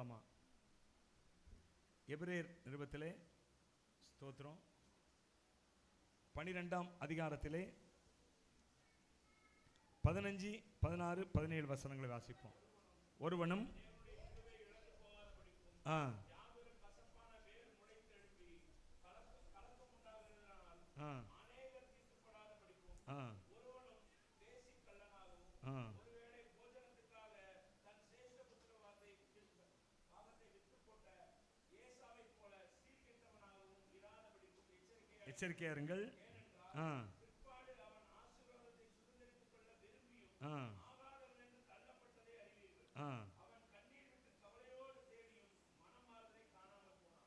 வாசிக்கலாமா? எபிரேயர் நிருபத்திலே ஸ்தோத்திரம் 12ஆம் அதிகாரத்திலே 15, 16, 17 வசனங்களை வாசிப்போம். ஒருவனும் எச்சரிக்கையாருங்கள்.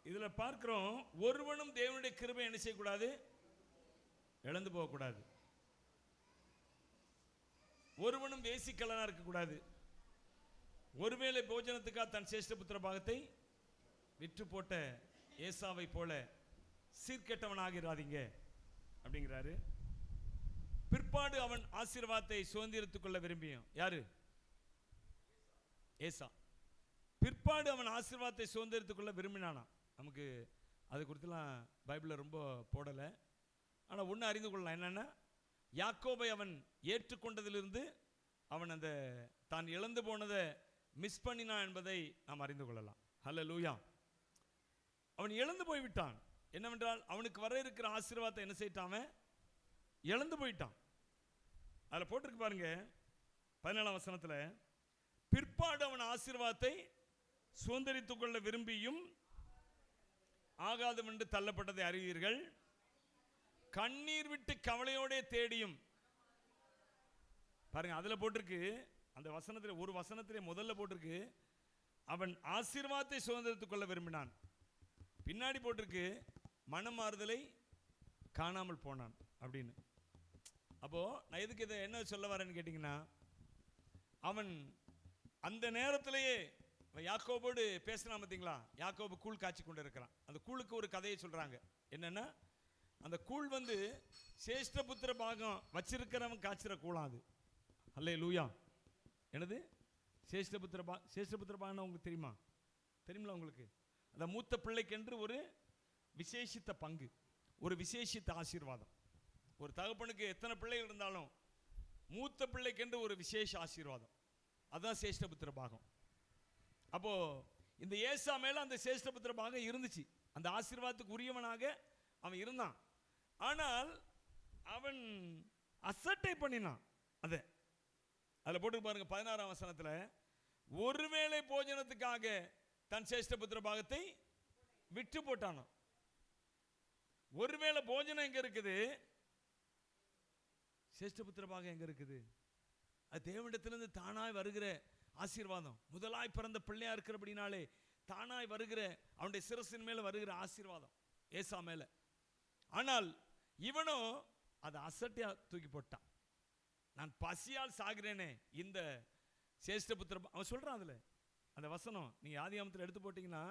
இதுல பார்க்கிறோம், ஒருவனும் தேவனுடைய கிருபை என்ன செய்யக்கூடாது, இழந்து போகக்கூடாது. ஒருவனும் வேசிக்கல்லனா இருக்கக்கூடாது. ஒருவேளை போஜனத்துக்காக தன் சேஷ்டபுத்திர பாகத்தை விற்று போட்ட ஏசாவை போல சீர்கெட்டவனாகிறாதீங்க அப்படிங்கிறாரு. பிற்பாடு அவன் ஆசீர்வாதத்தை சுதந்திரத்துக் கொள்ள விரும்பியும், யாரு? ஏசா. பிற்பாடு அவன் ஆசீர்வாதத்தை சுதந்திரத்துக் கொள்ள விரும்பினானா? நமக்கு அது குறித்துலாம் பைபிளில் ரொம்ப போடலை. ஆனால் ஒன்று அறிந்து கொள்ளலாம், என்னென்னா யாக்கோபை அவன் ஏற்றுக்கொண்டதிலிருந்து அவன் அந்த தான் இழந்து போனதை மிஸ் பண்ணினான் என்பதை நாம் அறிந்து கொள்ளலாம். ஹல்லேலூயா. அவன் இழந்து போய்விட்டான். என்னவென்றால் அவனுக்கு வர இருக்கிற ஆசீர்வாதத்தை என்ன செய்யிட்டான், இழந்து போயிட்டான். அதில் போட்டிருக்கு பாருங்க 17ஆம் வசனத்தில், பிற்பாடு அவன் ஆசீர்வாதத்தை சுதந்திரித்துக் கொள்ள விரும்பியும் ஆகாதம் என்று தள்ளப்பட்டதை அறிவீர்கள். கண்ணீர் விட்டு கவலையோட தேடியும். பாருங்க, அதில் போட்டிருக்கு, அந்த வசனத்தில் ஒரு வசனத்திலே முதல்ல போட்டிருக்கு அவன் ஆசீர்வாதத்தை சுதந்திரித்துக் கொள்ள விரும்பினான். பின்னாடி போட்டிருக்கு மனமாறுதலை காணாமல் போனான் அப்படின்னு. அப்போ நான் எதுக்கு இதை என்ன சொல்ல வரேன்னு கேட்டிங்கன்னா, அவன் அந்த நேரத்திலேயே யாக்கோபோடு பேசினா பார்த்தீங்களா, யாக்கோபு கூழ் காய்ச்சி கொண்டு இருக்கிறான். அந்த கூழுக்கு ஒரு கதையை சொல்கிறாங்க. என்னென்னா, அந்த கூழ் சேஷ்டபுத்திர பாகம் வச்சிருக்கிறவன் காய்ச்சிற கூழாம் அது. அல்லேலூயா. என்னது சேஷ்டபுத்திர பாகம் உங்களுக்கு தெரியுமா? தெரியுங்களா உங்களுக்கு? அந்த மூத்த பிள்ளைக்கென்று ஒரு விசேஷித்த பங்கு, ஒரு விசேஷித்த ஆசீர்வாதம். ஒரு தகப்பனுக்கு எத்தனை பிள்ளைகள் இருந்தாலும் மூத்த பிள்ளைக்கென்று ஒரு விசேஷ ஆசீர்வாதம், அதுதான் சேஷ்டபுத்திர பாகம். அப்போ இந்த ஏசா மேல அந்த சேஷ்டபுத்திர பாகம் இருந்துச்சு. அந்த ஆசீர்வாதத்துக்கு உரியவனாக அவன் இருந்தான். ஆனால் அவன் அசட்டை பண்ணினான். அதில் போட்டு பாருங்க 16ஆம் வசனத்தில், ஒருவேளை போஜனத்துக்காக தன் சேஷ்டபுத்திர பாகத்தை விட்டு போட்டானோ. ஒருவேளை போஜனம் எங்க இருக்குது, சேஷ்டபுத்திர பாகம் எங்க இருக்குது? அது தேவனிடத்திலிருந்து தானாய் வருகிற ஆசீர்வாதம். முதலாய் பிறந்த பிள்ளையா இருக்கிறபடினாலே தானாய் வருகிற அவனுடைய சிரசின் மேல வருகிற ஆசீர்வாதம் ஏசா மேல. ஆனால் இவனோ அதை அசட்டையா தூக்கி போட்டான். நான் பசியால் சாகிறேனே இந்த சேஷ்டபுத்திர, அவன் சொல்றான். அதுல அந்த வசனம் நீங்க ஆதியாகமத்தில் எடுத்து போட்டீங்கன்னா,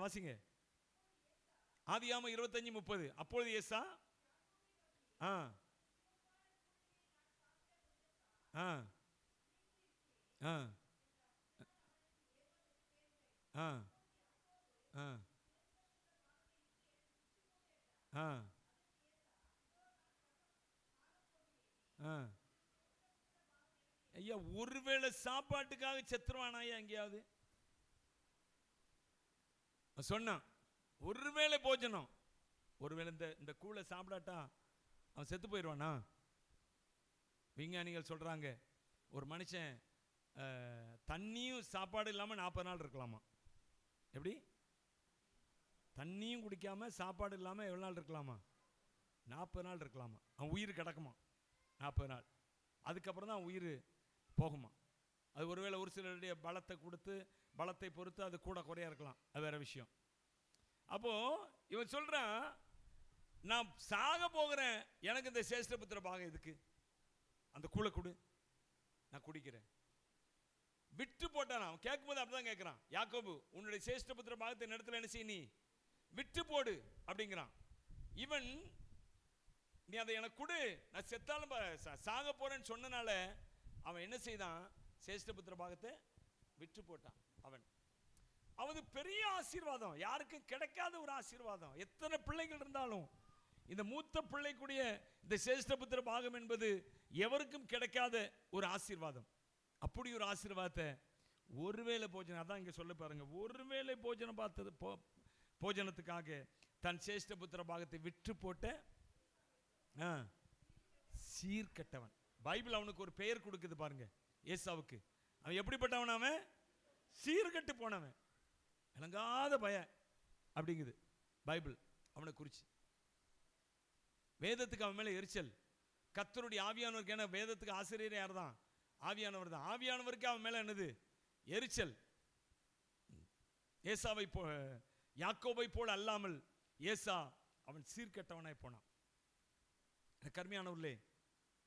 வாசிங்க. ஆதியாகமம் 25:30. அப்பொழுது ஏசா ஐயா, ஒருவேளை சாப்பாட்டுக்காக செத்துருவானாயா எங்கேயாவது? சொன்னான் ஒருவேளை போஜனம், ஒருவேளை இந்த கூழை சாப்பிடாட்டா அவன் செத்து போயிடுவானா? விஞ்ஞானிகள் சொல்றாங்க, ஒரு மனுஷன் தண்ணியும் சாப்பாடு இல்லாமல் 40 நாள் இருக்கலாமா. எப்படி? தண்ணியும் குடிக்காம சாப்பாடு இல்லாமல் எவ்வளோ நாள் இருக்கலாமா? 40 நாள் இருக்கலாமா. அவன் உயிர் கிடக்குமா 40 நாள். அதுக்கப்புறம் தான் அவன் உயிர் போகுமா. அது ஒருவேளை ஒரு சிலருடைய பலத்தை கொடுத்து பலத்தை பொறுத்து அது கூட குறையா இருக்கலாம், அது வேற விஷயம். அப்போ இவன் சொல்றான், நான் சாக போகிறேன், எனக்கு இந்த சேஷ்டபுத்திர பாகம் எதுக்கு? அந்த கூழை கொடு, நான் குடிக்கிறேன். விட்டு போட்டான். அவன் கேட்கும்போது அப்படிதான் கேட்கிறான். யாக்கோபு, உன்னுடைய சேஷ்டபுத்திர பாகத்தை இடத்துல என்ன செய்ய, நீ விட்டு போடு அப்படிங்கிறான். இவன் நீ அதை எனக்கு கொடு, நான் செத்தாலும் சாக போறேன்னு சொன்னனால அவன் என்ன செய்தான், சேஷ்டபுத்திர பாகத்தை விற்று போட்டான். அவன் பெரிய ஆசீர்வாதம், யாருக்கும் கிடைக்காத ஒரு ஆசீர்வாதம். எத்தனை பிள்ளைகள் இருந்தாலும் இந்த மூத்த பிள்ளைக்குரிய இந்த சேஷ்டபுத்திர பாகம் என்பது எவருக்கும் கிடைக்காத ஒரு ஆசீர்வாதம். அப்படி ஒரு ஆசீர்வாதத்தை ஒருவேளை போஜனம், அதான் இங்க சொல்ல பாருங்க, ஒருவேளை போஜனம் பார்த்தது போஜனத்துக்காக தன் சேஷ்டபுத்திர பாகத்தை விற்று போட்ட சீர்கெட்டவன். பைபிள் அவனுக்கு ஒரு பெயர் கொடுக்குது பாருங்க, ஏசாவுக்கு. அவன் எப்படிப்பட்டவன்? அவன் சீர்கெட்டு போனவன், விளங்காத பய அப்படிங்குது பைபிள் அவனை குறிச்சு. வேதத்துக்கு அவன் மேல எரிச்சல். கர்த்தருடைய ஆவியானவருக்கு, ஏன்னா வேதத்துக்கு ஆசிரியர் யார் தான்? ஆவியானவர் தான். ஆவியானவருக்கு அவன் மேல என்னது? எரிச்சல். ஏசாவை யாக்கோபை போல அல்லாமல் ஏசா அவன் சீர்கெட்டவனாய் போனான். கர்மியானவர்களே,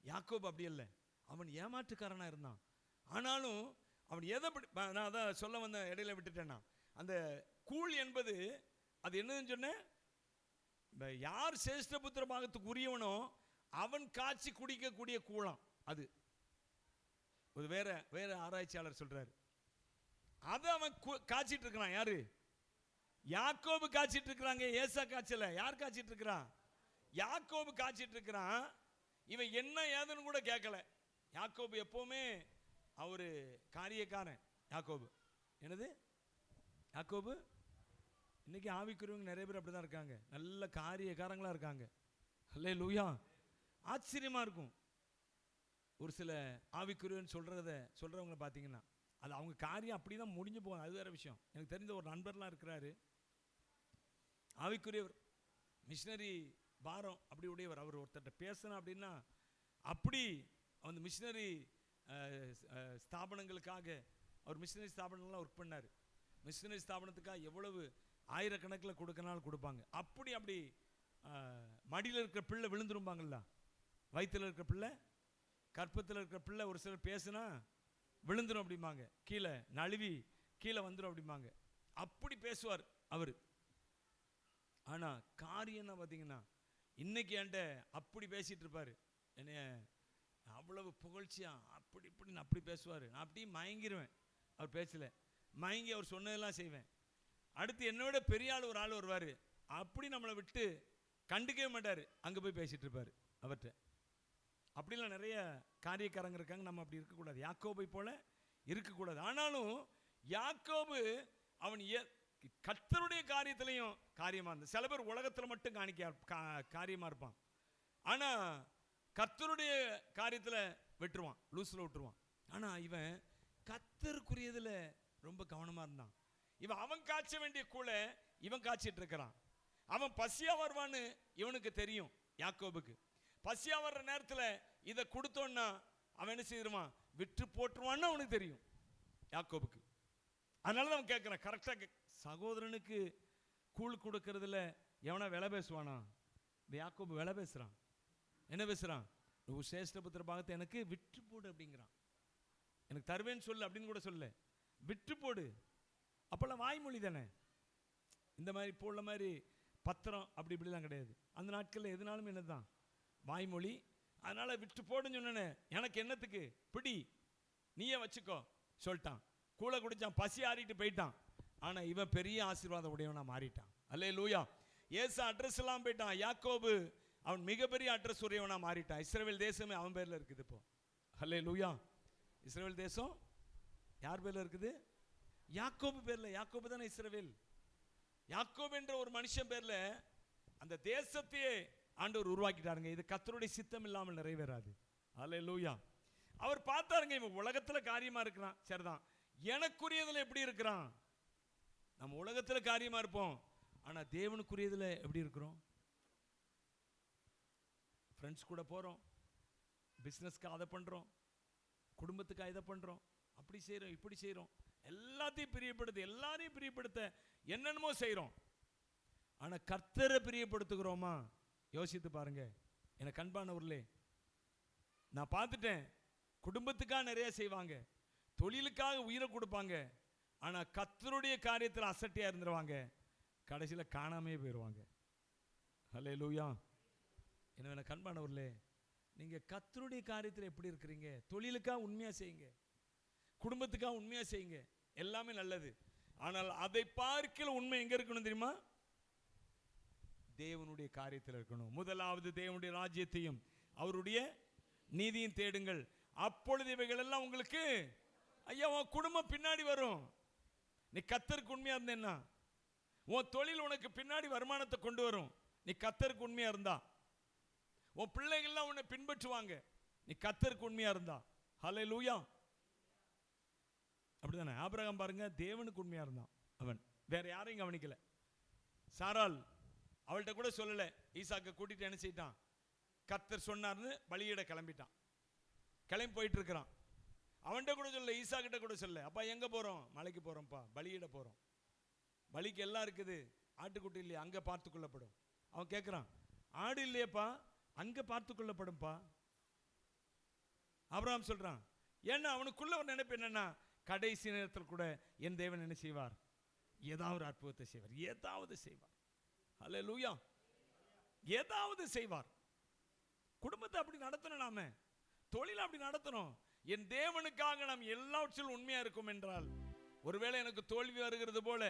யாக்கோபு அப்படி இல்லை, அவன் ஏமாற்றுக்காரனா இருந்தான். ஆனாலும் அவன் எதை, நான் அதான் சொல்ல வந்த இடையில விட்டுட்டேன்னா, அந்த கூழ் என்பது அது என்னன்னு சொன்னேன், யார் சேஷ்டபுத்திர பாகத்துக்கு உரியவனோ அவன் காய்ச்சி குடிக்கக்கூடிய கூழாம் அது. ஒரு வேற ஆராய்ச்சியாளர் சொல்றாரு, அதை அவன் காய்ச்சிட்டு இருக்கிறான். யாரு? யாக்கோபு காய்ச்சிட்டு இருக்கிறாங்க, ஏசா காய்ச்சல. யார் காய்ச்சிட்டு இருக்கிறான்? யாக்கோபு காய்ச்சிட்டு இருக்கிறான். இவன் என்ன ஏதுன்னு கூட கேட்கல. யாக்கோபு எப்பவுமே அவரு காரியக்காரன். யாக்கோபு என்னது? யாக்கோபு இன்னைக்கு ஆவிக்குரியவங்க நிறைய பேர் அப்படிதான் இருக்காங்க, நல்ல காரியக்காரங்களா இருக்காங்க. அல்லேலூயா. ஆச்சரியமா இருக்கும் ஒரு சில ஆவிக்குரியவன் சொல்றவங்க பார்த்தீங்கன்னா, அது அவங்க காரியம் அப்படிதான் முடிஞ்சு போகும், அது வேற விஷயம். எனக்கு தெரிஞ்ச ஒரு நண்பர்லாம் இருக்கிறாரு, ஆவிக்குரியவர், மிஷினரி பாரம் அப்படி உடையவர். அவர் ஒருத்தர்கிட்ட பேசணும் அப்படின்னா அப்படி அந்த மிஷினரி ஸ்தாபனங்களுக்காக, அவர் மிஷினரி ஸ்தாபனங்கள்லாம் ஒர்க் பண்ணார். மிஷினரி ஸ்தாபனத்துக்காக எவ்வளவு ஆயிரக்கணக்கில் கொடுக்கனாலும் கொடுப்பாங்க. அப்படி மடியில் இருக்கிற பிள்ளை விழுந்துருப்பாங்கல்ல, வயிற்றில் இருக்கிற பிள்ளை, கற்பத்தில் இருக்கிற பிள்ளை, ஒரு சிலர் பேசுனா விழுந்துரும் அப்படிம்பாங்க, கீழே நழுவி கீழே வந்துடும் அப்படிம்பாங்க. அப்படி பேசுவார் அவர். ஆனால் காரியம் என்ன பார்த்தீங்கன்னா, இன்னைக்கு என்கிட்ட அப்படி பேசிட்டு இருப்பார். என்னைய அவ்வளவு புகழ்ச்சியா அப்படி பேசுவார். நான் அப்படியே மயங்கிடுவேன் அவர் பேசல, மயங்கி அவர் சொன்னதெல்லாம் செய்வேன். அடுத்து என்னோட பெரிய ஆள் ஒரு ஆள் வருவார், அப்படி நம்மளை விட்டு கண்டுக்கவே மாட்டார், அங்கே போய் பேசிட்டு இருப்பார் அவர்கிட்ட. அப்படிலாம் நிறைய காரியக்காரங்க இருக்காங்க. நம்ம அப்படி இருக்கக்கூடாது, யாக்கோபை போல இருக்கக்கூடாது. ஆனாலும் யாக்கோபு அவன் கர்த்தருடைய காரியத்திலையும் காரியமா இருந்த. சில பேர் உலகத்தில் மட்டும் காரியமா இருப்பான், ஆனா கர்த்தருடைய காரியத்தில் விட்டுருவான், லூஸ்ல விட்டுருவான். ஆனா இவன் கர்த்தருக்குரியதுல ரொம்ப கவனமா இருந்தான். இவன் அவன் காய்ச்ச வேண்டிய கூழ இவன் காய்ச்சிட்டு இருக்கிறான். அவன் பசியா வருவான்னு இவனுக்கு தெரியும். யாக்கோபுக்கு பசியா வர்ற நேரத்தில் இதை கொடுத்தோன்னா அவன் என்ன செய்வான், விற்று போட்டுருவான்னு அவனுக்கு தெரியும் யாக்கோபுக்கு. அதனால அவன் கேட்கிறான், கரெக்டாக சகோதரனுக்கு கூழ் கொடுக்கறதுல எவனா விலை பேசுவானா? இந்த யாக்கோபு விலை பேசுறான். என்ன பேசுறான்? சேஷ்டபுத்திர பாகத்தை எனக்கு விற்று போடு அப்படிங்கிறான். எனக்கு தருவேன்னு சொல்லு அப்படின்னு கூட சொல்ல, விற்று போடு. அப்பெல்லாம் வாய்மொழி தானே, இந்த மாதிரி போல மாதிரி பத்திரம் அப்படி இப்படிலாம் கிடையாது. அந்த நாட்களில் எதுனாலும் என்னதுதான் வாய்மொழி. அதனால விற்று போடுன்னு சொன்னேன்னு, எனக்கு என்னத்துக்கு பிடி, நீயே வச்சுக்கோ சொல்லிட்டான். கூழ குடிச்சான், பசி ஆறிட்டு போயிட்டான். ஆனா இவன் பெரிய ஆசீர்வாதம் உடையவனா மாறிட்டான். அல்லேலூயா. ஏசா அட்ரஸ் எல்லாம் போயிட்டான், யாக்கோபு அவன் மிகப்பெரிய அட்ரஸ் உடையவனா மாறிட்டான். இஸ்ரவேல் தேசமே அவன் பேர்ல இருக்குது இப்போ. அல்லேலூயா. இஸ்ரவேல் தேசம் யார் பேர்ல இருக்குது? யாக்கோபு பேர்ல. யாக்கோபு தானே இஸ்ரவேல். யாக்கோபு என்ற ஒரு மனுஷன் பேர்ல அந்த தேசத்தையே ஆண்டவர் உருவாக்கிட்டாருங்க. இது கர்த்தருடைய சித்தம் இல்லாமல் நிறைவேறாது. அல்லேலூயா. அவர் பார்த்தாருங்க, இவன் உலகத்துல காரியமா இருக்கிறான், சரிதான், எனக்குரியதுல எப்படி இருக்கிறான்? நம்ம உலகத்துல காரியமா இருப்போம், ஆனா தேவனுக்குரியதுல எப்படி இருக்கிறோம்? ஃப்ரெண்ட்ஸ் கூட போறோம், பிசினஸ்க்கு அதை பண்றோம், குடும்பத்துக்கு இதை பண்றோம், அப்படி செய்யறோம், இப்படி செய்யறோம், எல்லாத்தையும் பிரியப்படுத்த, எல்லாரையும் பிரியப்படுத்த என்னென்னமோ செய்யறோம். ஆனா கர்த்தரை பிரியப்படுத்துகிறோமா? யோசித்து பாருங்க. எனக்கு அன்பானவர்களே, நான் பார்த்துட்டேன், குடும்பத்துக்காக நிறைய செய்வாங்க, தொழிலுக்காக உயிரை கொடுப்பாங்க, ஆனா கர்த்தருடைய காரியத்தில் அசட்டியா இருந்துருவாங்க, கடைசியில் காணாமே போயிடுவாங்க. அல்லேலூயா. என்ன கண்பானவர்களே, நீங்க கர்த்தருடைய காரியத்தில் எப்படி இருக்கிறீங்க? தொழிலுக்காக உண்மையா செய்யுங்க, குடும்பத்துக்காக உண்மையா செய்யுங்க, எல்லாமே நல்லது. ஆனால் அதை பார்க்கிற உண்மை எங்க இருக்கணும் தெரியுமா? தேவனுடைய காரியத்தில் இருக்கணும். முதலாவது தேவனுடைய ராஜ்யத்தையும் அவருடைய நீதியும் தேடுங்கள், அப்பொழுது இவைகள் எல்லாம் உங்களுக்கு. ஐயா, உன் குடும்பம் பின்னாடி வரும். நீ கர்த்தருக்கு உண்மையா இருந்தேன்னா உன் தொழில் உனக்கு பின்னாடி வருமானத்தை கொண்டு வரும். நீ கர்த்தருக்கு உண்மையா இருந்தா உன் பிள்ளைகள்லாம் உன்னை பின்பற்றுவாங்க. நீ கர்த்தருக்கு உண்மையா இருந்தா. ஹல்லேலூயா. அப்படிதானே? ஆபிரகாம் பாருங்க, தேவனுக்கு உண்மையா இருந்தான். அவன் வேற யாரையும் கவனிக்கல. சாராள் அவள்கிட்ட கூட சொல்லல. ஈசாக்கை கூட்டிட்டு என்ன செய்யிட்டான்? கர்த்தர் சொன்னார்னு பலியிட கிளம்பிட்டான். கிளம்பி போயிட்டு இருக்கிறான். அவன்கிட்ட கூட சொல்ல, ஈசா கிட்ட கூட சொல்ல. அப்பா எங்க போறோம்? மலைக்கு போறோம்ப்பா, பலியிட போறோம். பலிக்கு எல்லாம் இருக்குது, ஆட்டுக்குட்டி இல்லையா? அங்க பார்த்து கொள்ளப்படும். அவன் கேட்கிறான், ஆடு இல்லையப்பா? அங்க பார்த்து கொள்ளப்படும்பா. ஆபிரகாம் சொல்றான். ஏன்னா அவனுக்குள்ள ஒரு நினைப்பு என்னன்னா, கடைசி நேரத்தில் கூட என் தேவன் என்ன செய்வார்? ஏதாவது அற்புதத்தை செய்வார், ஏதாவது செய்வார். ஹல்லேலூயா. ஏதாவது செய்வார். குடும்பத்தை அப்படி நடத்தணும், நாம தொழில் அப்படி நடத்தணும். என் தேவனுக்காக நாம் எல்லாவற்றிலும் உண்மையா இருக்கும் என்றால், ஒருவேளை எனக்கு தோல்வி வருகிறது போல,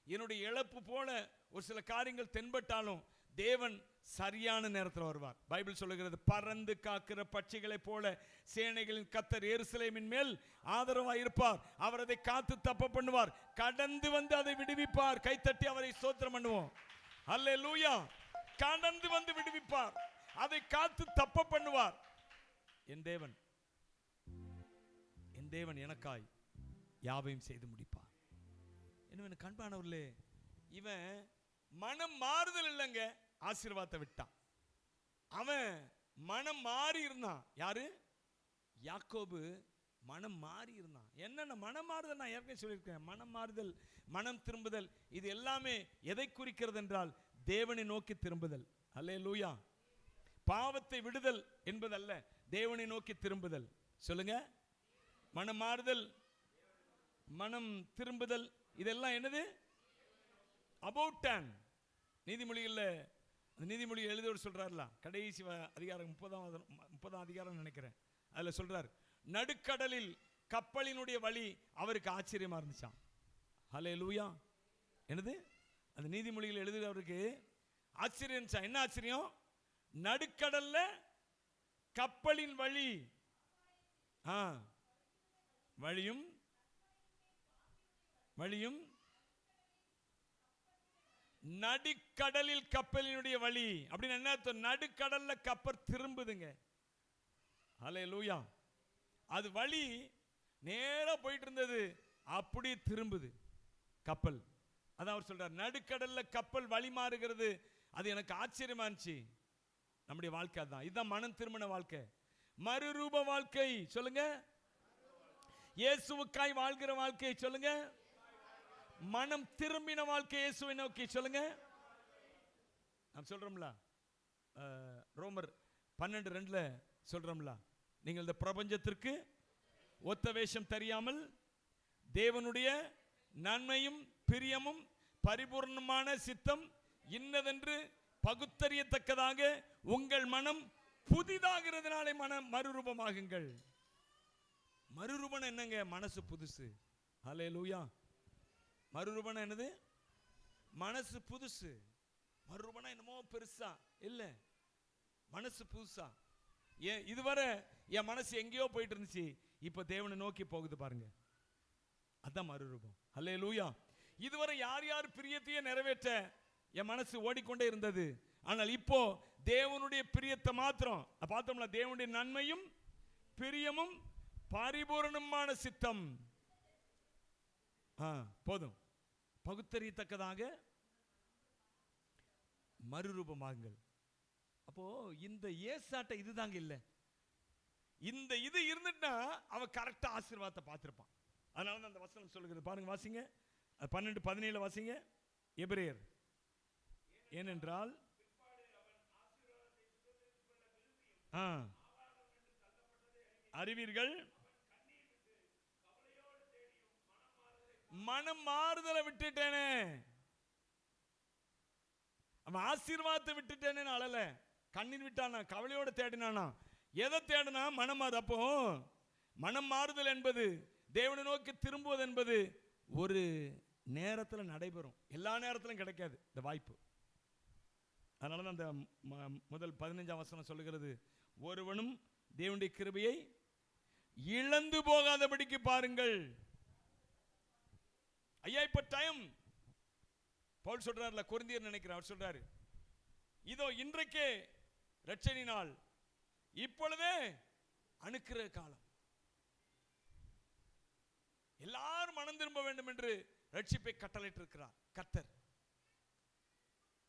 என்னுடைய இழப்பு போல ஒரு சில காரியங்கள் தென்பட்டாலும் தேவன் சரியான நேரத்தில் வருவார். பைபிள் சொல்லுகிறது, பறந்து காக்கிற பட்சிகளை போல சேனைகளின் கர்த்தர் எருசலேமின் மேல் ஆதரவாய் இருப்பார். அவர் அதை காத்து தப்ப பண்ணுவார், கடந்து வந்து அதை விடுவிப்பார். கைத்தட்டி அவரை ஸ்தோத்திரம் பண்ணுவோம். அல்லேலூயா. கடந்து வந்து விடுவிப்பார், அதை காத்து தப்ப பண்ணுவார். என் தேவன், என் தேவன் எனக்காய் யாவையும் செய்து முடிப்பார். என்ன கண்பானவர்களே, இவன் மனம் மாறுதல் இல்லைங்க, ஆசீர்வாதத்தை விட்டான். அவன் மனம் மாறி இருந்தான். யாரு? யாக்கோபு மனம் மாறி இருந்தான். என்னென்ன மனம் மாறுதல்? நான் ஏற்கனவே சொல்லியிருக்கேன். மனம் மாறுதல், மனம் திரும்புதல், இது எல்லாமே எதை குறிக்கிறது என்றால் தேவனை நோக்கி திரும்புதல். அல்லேலூயா. பாவத்தை விடுதல் என்பதல்ல, தேவனை நோக்கி திரும்புதல். சொல்லுங்க. மனம் மாறுதல், மனம் திரும்புதல், இதெல்லாம் என்னது? About ton. நீதிமொழிகளில் நீதிமொழி எழுதியவர் சொல்றாருல, கடைசி அதிகாரம் 30ஆம் அதிகாரம் நினைக்கிறேன், அதில் சொல்றார், நடுக்கடலில் கப்பலினுடைய வழி அவருக்கு ஆச்சரியமா இருந்துச்சாம். ஹல்லேலூயா. என்னது? அந்த நீதிமொழியில் எழுதுகிறவருக்கு ஆச்சரியம் இருந்துச்சா? என்ன ஆச்சரியம்? நடுக்கடல்ல கப்பலின் வழி, வழியும் வழியும் நடுக்கடலில் கப்பலினுடைய வழி அப்படின்னு என்ன அர்த்தம்? நடுக்கடல்ல கப்பல் திரும்புதுங்க. ஹல்லேலூயா. அது வழி நேரா போயிட்டு இருந்தது, அப்படி திரும்புது கப்பல். அதான் அவர் சொல்றார், நடுக்கடல்ல கப்பல் வழி மாறுகிறது. அது எனக்கு ஆச்சரியமா இருந்துச்சு. நம்முடைய வாழ்க்கை அதான். இதுதான் மனம் திரும்பின வாழ்க்கை, மறுரூப வாழ்க்கை. சொல்லுங்க. இயேசுவுக்காய் வாழ்கிற வாழ்க்கை. சொல்லுங்க. மனம் திரும்பின வாழ்க்கை, இயேசுவை நோக்கி. சொல்லுங்க. நாம் சொல்றோம்ல, ரோமர் 12:2 சொல்றோம்ல, நீங்கள் இந்த பிரபஞ்சத்திற்கு ஒத்த வேஷம் தெரியாமல் தேவனுடைய நன்மையும் பிரியமும் பரிபூர்ணமான சித்தம் இன்னதென்று பகுத்தறியத்தக்கதாக உங்கள் மனம் புதிதாகிறதுனாலே மனம் மறுரூபமாகுங்கள். மறுரூபம் என்னங்க? மனசு புதுசு. ஹல்லேலூயா. மறுரூபம் என்னது? மனசு புதுசு. மறுரூபம் என்னமோ பெருசா இல்ல, மனசு புதுசா. ஏன் இதுவரை என் மனசு எங்கேயோ போயிட்டு இருந்துச்சு, இப்ப தேவனை நோக்கி போகுது பாருங்க, அதான் மறுரூபம். ஹல்லேலூயா. இதுவரை யார் யார் பிரியத்தையே நிறைவேற்ற என் மனசு ஓடிக்கொண்டே இருந்தது, ஆனால் இப்போ தேவனுடைய பிரியத்தை மாத்திரம் பார்த்தோம்ல, தேவனுடைய நன்மையும் பிரியமும் பரிபூரணமான சித்தம் போதும், பகுத்தறியத்தக்கதாக மறுரூபமாகுங்கள். அப்போ இந்த ஏசாட்ட இதுதாங்க இல்ல, இந்த இது இருந்துட்டா அவன் கரெக்டா ஆசீர்வாதத்தை பார்த்திருப்பான். அதனால தான் அந்த வசனம் சொல்லுகிறது பாருங்க, வாசிங்க 12:17 வாசிங்க. எபிரேயர். ஏனென்றால் அறிவீர்கள், மனம் மாறுதலை விட்டுட்டேனே, அவன் ஆசீர்வாதத்தை விட்டுட்டேனே அழல, கண்ணீர் விட்டானா, கவலையோட தேடினானா. எதை தேடினா? மனம் மாறு. அப்போ மனம் மாறுதல் என்பது, தேவனை நோக்கி திரும்புவது என்பது ஒரு நேரத்தில் நடைபெறும், எல்லா நேரத்திலும் கிடைக்காது இந்த வாய்ப்பு. அதனால தான் அந்த முதல் 15ஆம் வசனம் சொல்லுகிறது, ஒருவனும் தேவனுடைய கிருபையை இழந்து போகாதபடிக்கு பாருங்கள். ஐயா, இப்ப டைம். பவுல் சொல்றாருல, கொரிந்தியர் நினைக்கிறேன், அவர் சொல்றாரு, இதோ இன்றைக்கே ரட்சணி நாள், இப்பொழுதே அணுக்கிற காலம். எல்லாரும் மனம் திரும்ப வேண்டும் என்று ரட்சிப்பை கட்டளையிட்டு இருக்கிறார் கர்த்தர்.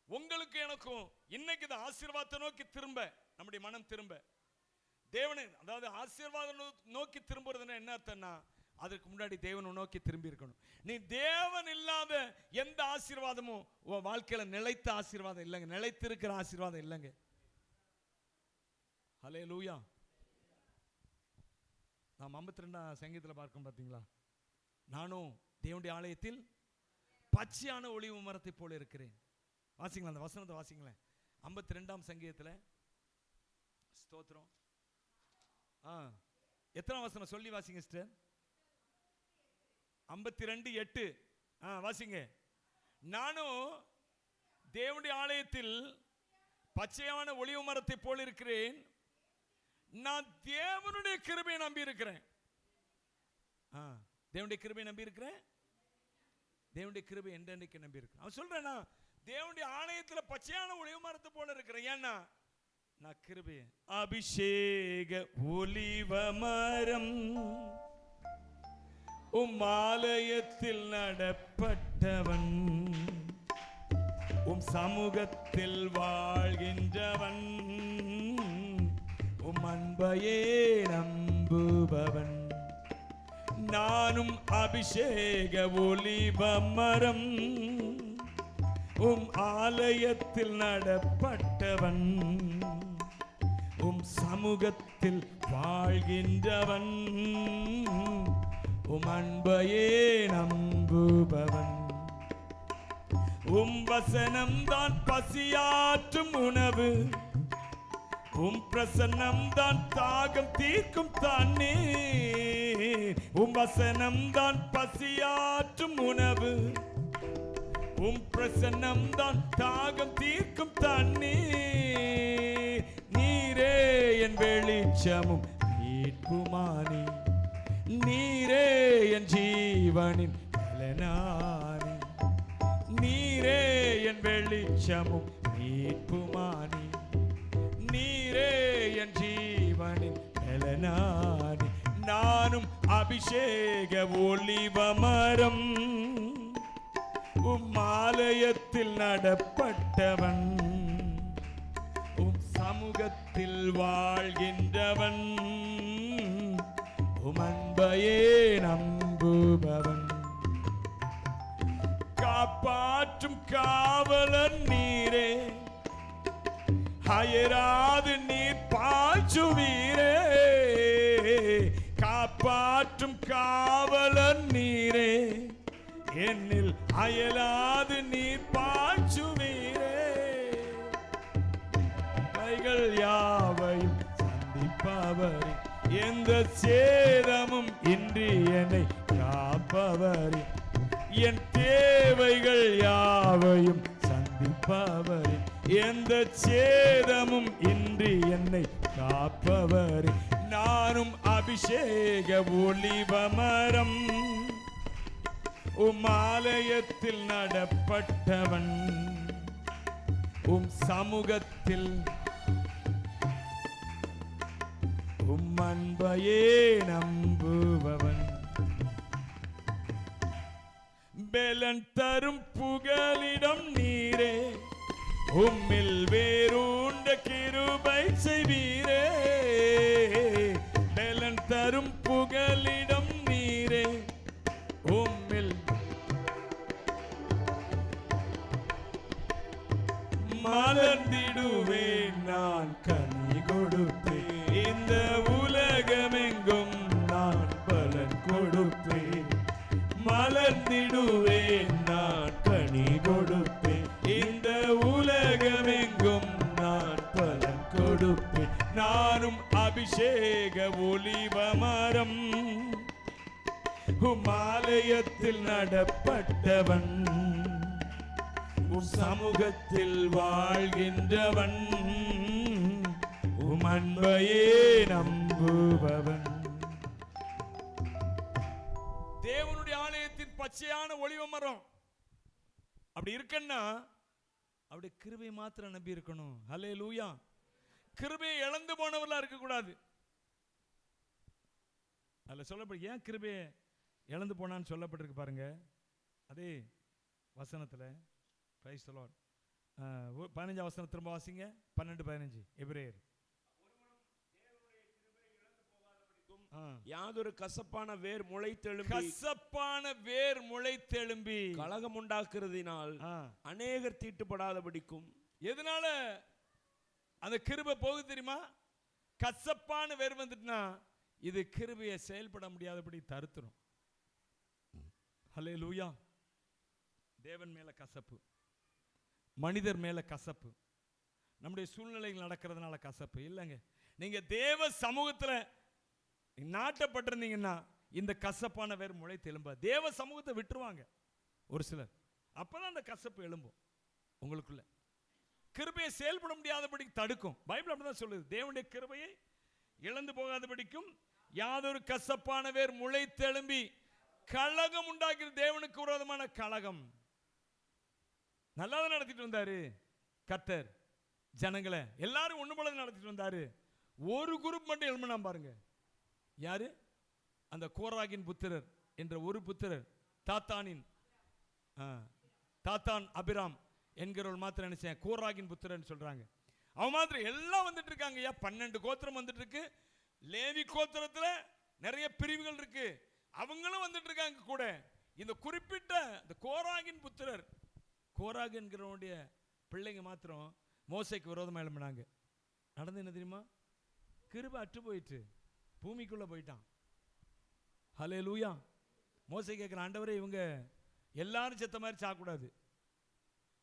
உங்களுக்கு எனக்கும் இன்னைக்கு இந்த ஆசீர்வாதத்தை நோக்கி திரும்ப, நம்முடைய மனம் திரும்ப தேவனை, அதாவது ஆசீர்வாதம் நோக்கி திரும்புறதுன்னா என்ன அர்த்தம்னா, அதற்கு முன்னாடி தேவனை நோக்கி திரும்பி இருக்கணும். நீ தேவன் இல்லாத எந்த ஆசீர்வாதமும் உன் வாழ்க்கையில நிலைத்த ஆசீர்வாதம் இல்லைங்க, நிலைத்திருக்கிற ஆசீர்வாதம் இல்லைங்க. ஹல்லேலூயா. நாம் 52ஆம் சங்கீதத்தில் பார்க்கும் பார்த்தீங்களா, நானும் தேவனுடைய ஆலயத்தில் பச்சையான ஒலிவ மரத்தை போல இருக்கிறேன். வாசிங்களா அந்த வசனத்தை, வாசிங்களேன். 52ஆம் சங்கீதத்தில் ஸ்தோத்திரம். எத்தனை வசனம் சொல்லி வாசிங்க சிஸ்டர்? 52:8. வாசிங்க. நானும் தேவனுடைய ஆலயத்தில் பச்சையான ஒலிவ மரத்தை போல இருக்கிறேன், நான் தேவனுடைய கிருபையை நம்பி இருக்கிறேன். தேவனுடைய கிருபையை நம்பி இருக்கிறேன், தேவனுடைய கிருபை என்றைக்கு நம்பி இருக்கிறேன். அவன் சொல்றேன், நான் தேவனுடைய ஆலயத்தில் பச்சையான ஒலிவ மரத்தை போல இருக்கிறேன். ஏன்னா நான் கிருபை. அபிஷேக ஒலிவ மரம் உம் ஆலயத்தில் நடப்பட்டவன், உம் சமூகத்தில் வாழ்கின்றவன், உம் அன்பையே நம்புபவன். நானும் அபிஷேக ஒலிவ மரம் உம் ஆலயத்தில் நடப்பட்டவன், உம் சமூகத்தில் வாழ்கின்றவன், உம் அன்பையே நம்புபவன். உம் வசனம் தான் பசியாற்றும் உணவு, உம் பிரசன்னம் தான் தாகம் தீர்க்கும் தண்ணீர். உம் வசனம் தான் பசியாற்றும் உணவு, உம் பிரசன்னம் தான் தாகம் தீர்க்கும் தண்ணீர். நீரே என் வெளிச்சமும் மீட்புமானி, நீரே என் ஜீவனின் பலனானி. நீரே என் வெளிச்சமும் மீட்புமானி, நீரே என் ஜீவனின் பலனானி. நானும் அபிஷேக ஒலிவ மரம் உம் ஆலயத்தில் நடப்பட்டவன், உம் சமூகத்தில் வாழ்கின்றவன், உம் அன்பையே நம்புபவன். காப்பாற்றும் காவலன் நீரே, அயராது நீர் பாய்ச்சுவீரே. காப்பாற்றும் காவலன் நீரே, என்னில் அயலாது நீர் பாய்ச்சுவீரே. கைகள் யாவையும் சந்திப்பவரே, எந்த சேதமும் இன்றி என்னை காப்பவரே. என் தேவைகள் யாவையும் சந்திப்பவரே, எந்த சேதமும் இன்றி என்னை காப்பவரே. நானும் அபிஷேக ஒலிவ மரம் உம் ஆலயத்தில் நடப்பட்டவன், உம் சமூகத்தில் உம் அன்பையே நம்புபவன். பெலன் தரும் புகலிடம் நீரே, உம்மில் வேரூண்ட கிருபை செய்வீரே. பெலன் தரும் புகலிடம் நீரே, உம்மில் மலர்ந்திடுவேன் நான் கனி கொடுப்பேன். இந்த உலகமெங்கும் நான் பலன் கொடுப்பேன். மலர்ந்திடுவேன் நான் கனி கொடுப்பேன். இந்த உலகமெங்கும் நான் பலன் உமாலயத்தில் நடப்பட்டவன், உம் சமூகத்தில் வாழ்கின்றவன், உம் அன்பையே நம்புபவன். தேவனுடைய ஆலயத்தின் பச்சையான ஒளிவ மரம் அப்படி இருக்கன்னா அப்படி கிருபை மாத்திரம் நம்பி இருக்கணும். ஹல்லேலூயா. கிருபையை இழந்து போனவர்களா இருக்க கூடாது. அதுல சொல்லப்படும் ஏன் கிருபையை இழந்து போனான்னு சொல்லப்பட்டிருக்கு பாருங்க. அதே வசனத்துல பிரைஸ் தி லார்ட் 15 வசனம் திரும்ப வாசிங்க. 12-15 எபிரேயர். யாதொரு கசப்பான வேர் முளைத்தெழும்பி கலகம் உண்டாக்குறதினால் அநேகர் தீட்டுப்படாதபடிக்கும். எதனால அந்த கிருபை போகுது தெரியுமா? கசப்பான வேர் வந்துட்டுனா இது கிருபையை செயல்பட முடியாதபடி தடுத்துரும். ஹல்லேலூயா. தேவன் மேல கசப்பு, மனிதர் மேல கசப்பு, நம்முடைய சூழ்நிலைகள் நடக்கிறதுனால கசப்பு இல்லைங்க. நீங்க தேவ சமூகத்துல நாட்டப்பட்டிருந்தீங்கன்னா இந்த கசப்பான வேர் முளைத்து எழும்ப. தேவ சமூகத்தை விட்டுருவாங்க ஒரு சிலர், அப்பதான் அந்த கசப்பு எழும்பும் உங்களுக்குள்ள. கிருபையை செயல்பட முடியாதபடி தடுக்கும். பைபிள் அப்படிதான் சொல்லுது. தேவனுடைய கிருபையை இழந்து போகாதபடிக்கும் யாதொரு கசப்பான வேர் முளைத்தெழும்பி கலகம் உண்டாக்கி. தேவனுக்கு விரோதமான கலகம் நல்லாதான் நடத்திட்டு வந்தாரு கர்த்தர். ஜனங்களை எல்லாரும் ஒண்ணு போல நடத்திட்டு வந்தாரு. ஒரு குரூப் மட்டும் எழும்பினா பாருங்க. யாரு? அந்த கோராகின் புத்திரர் என்ற ஒரு புத்திரர், தாத்தான் அபிராம் என்கிறவள் மாத்திரம் நினைச்சேன் கோராகின் புத்திரன் சொல்றாங்க. அவன் மாத்திரம் எல்லாம் வந்துட்டு இருக்காங்க. 12 கோத்திரம் வந்துட்டு இருக்கு. லேவி கோத்திரத்துல நிறைய பிரிவுகள் இருக்கு. அவங்களும் வந்துட்டு இருக்காங்க கூட. இந்த குறிப்பிட்ட இந்த கோராகின் புத்திரர், கோராகு என்கிறவனுடைய பிள்ளைங்க மாத்திரம் மோசேக்கு விரோதமா எழும்பினாங்க. நடந்து என்ன தெரியுமா? கிருபை அற்று போயிட்டு பூமிக்குள்ள போயிட்டான். ஹல்லேலூயா. மோசே கேட்கிறான், ஆண்டவரே இவங்க எல்லாரும் செத்த மாதிரி சாகக்கூடாது.